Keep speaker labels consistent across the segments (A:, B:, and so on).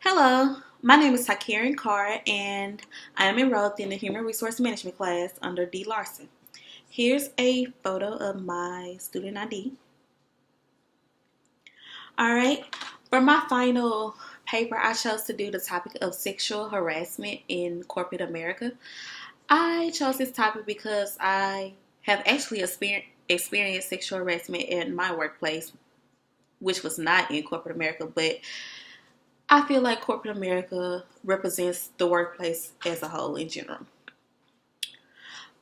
A: Hello, my name is Takirin Carr, and I am enrolled in the Human Resource Management class under D. Larson. Here's a photo of my student ID. All right, for my final paper, I chose to do the topic of sexual harassment in corporate America. I chose this topic because I have actually experienced sexual harassment in my workplace, which was not in corporate America, but I feel like corporate America represents the workplace as a whole in general.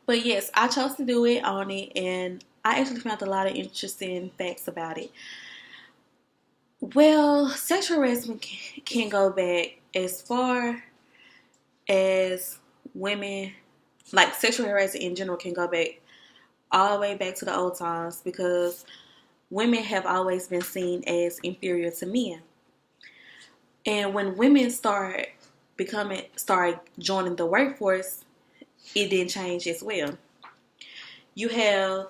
A: But yes, I chose to do it on it, and I actually found a lot of interesting facts about it. Well, sexual harassment can go back as far as women, like sexual harassment in general, can go back all the way back to the old times because women have always been seen as inferior to men. And when women start joining the workforce, it didn't change as well. You have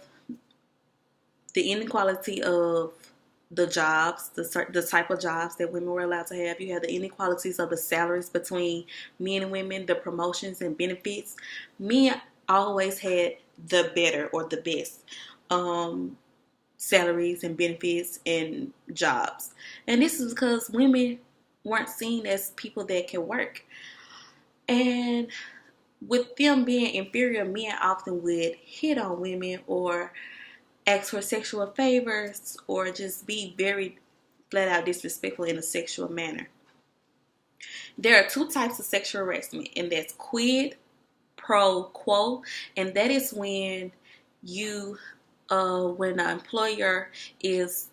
A: the inequality of the jobs, the type of jobs that women were allowed to have. You have the inequalities of the salaries between men and women, the promotions and benefits. Men always had the better or the best salaries and benefits and jobs. And this is because women weren't seen as people that can work. And with them being inferior, men often would hit on women or ask for sexual favors or just be very flat out disrespectful in a sexual manner. There are two types of sexual harassment, and that's quid pro quo, and that is when when an employer is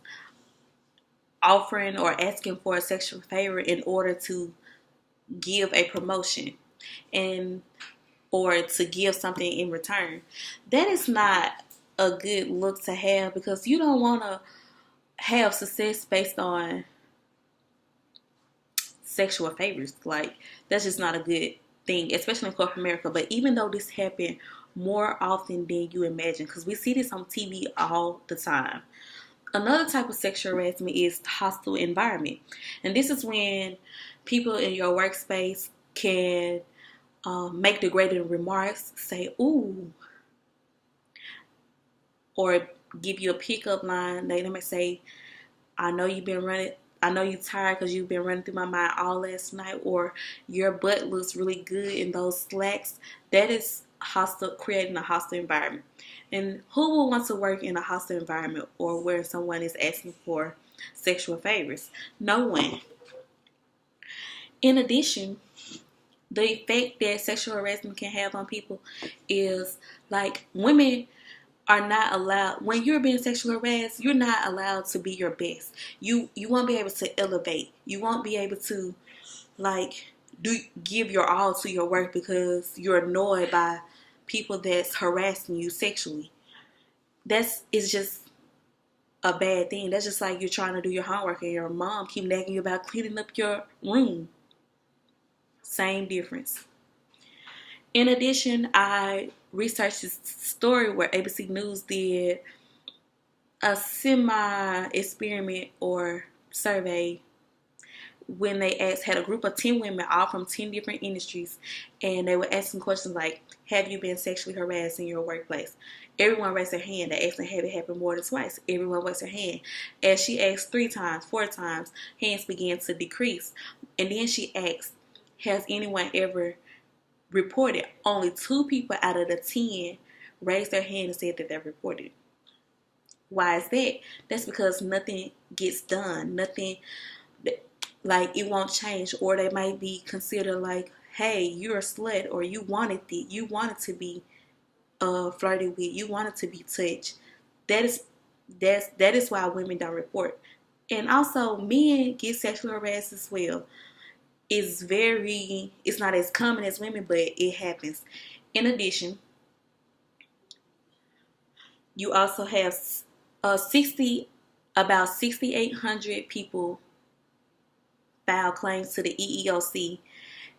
A: offering or asking for a sexual favor in order to give a promotion and or to give something in return. That is not a good look to have because you don't want to have success based on sexual favors. Like, that's just not a good thing, especially in corporate America. But even though this happened more often than you imagine, because we see this on TV all the time. Another type of sexual harassment is hostile environment. And this is when people in your workspace can make degrading remarks, say, ooh, or give you a pickup line. They may say, I know you're tired because you've been running through my mind all last night, or your butt looks really good in those slacks. That is creating a hostile environment. And who will want to work in a hostile environment or where someone is asking for sexual favors? No one. In addition, the effect that sexual harassment can have on people is like women are not allowed. When you're being sexually harassed, you're not allowed to be your best. You won't be able to elevate. You won't be able to give your all to your work because you're annoyed by people that's harassing you sexually. It's just a bad thing. That's just like you're trying to do your homework and your mom keep nagging you about cleaning up your room. Same difference. In addition, I researched this story where ABC News did a semi-experiment or survey when they had a group of 10 women, all from 10 different industries, and they were asking questions like, have you been sexually harassed in your workplace? Everyone raised their hand. They asked them, have it happened more than twice? Everyone raised their hand. As she asked 3 times, 4 times, hands began to decrease. And then she asked, has anyone ever reported? Only 2 people out of the 10 raised their hand and said that they reported. Why is that? That's because nothing gets done. Nothing, like, it won't change. Or they might be considered like, hey, you're a slut, or you wanted to be flirted with, you wanted to be touched. That is why women don't report. And also, men get sexually harassed as well. It's not as common as women, but it happens. In addition, you also have about 6,800 people file claims to the EEOC,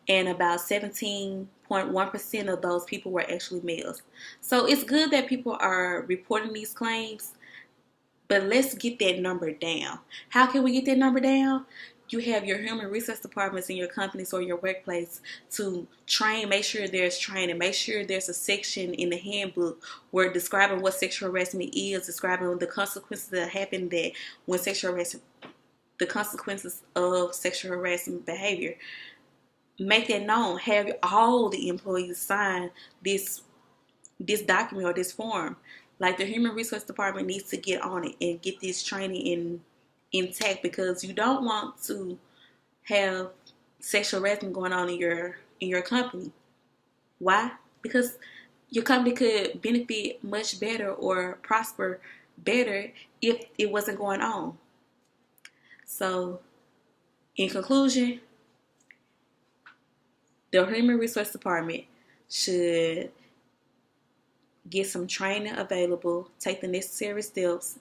A: and about 17.1% of those people were actually males. So it's good that people are reporting these claims, but let's get that number down. How can we get that number down? you have your human resource departments in your companies or your workplace to train, make sure there's training, make sure there's a section in the handbook where describing what sexual harassment is, describing the consequences that happen that when sexual harassment, the consequences of sexual harassment behavior. Make that known. Have all the employees sign this document or this form. Like the human resource department needs to get on it and get this training intact, because you don't want to have sexual harassment going on in your company. Why? Because your company could benefit much better or prosper better if it wasn't going on. So, in conclusion, the human resource department should get some training available, take the necessary steps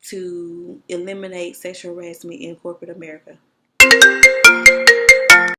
A: to eliminate sexual harassment in corporate America.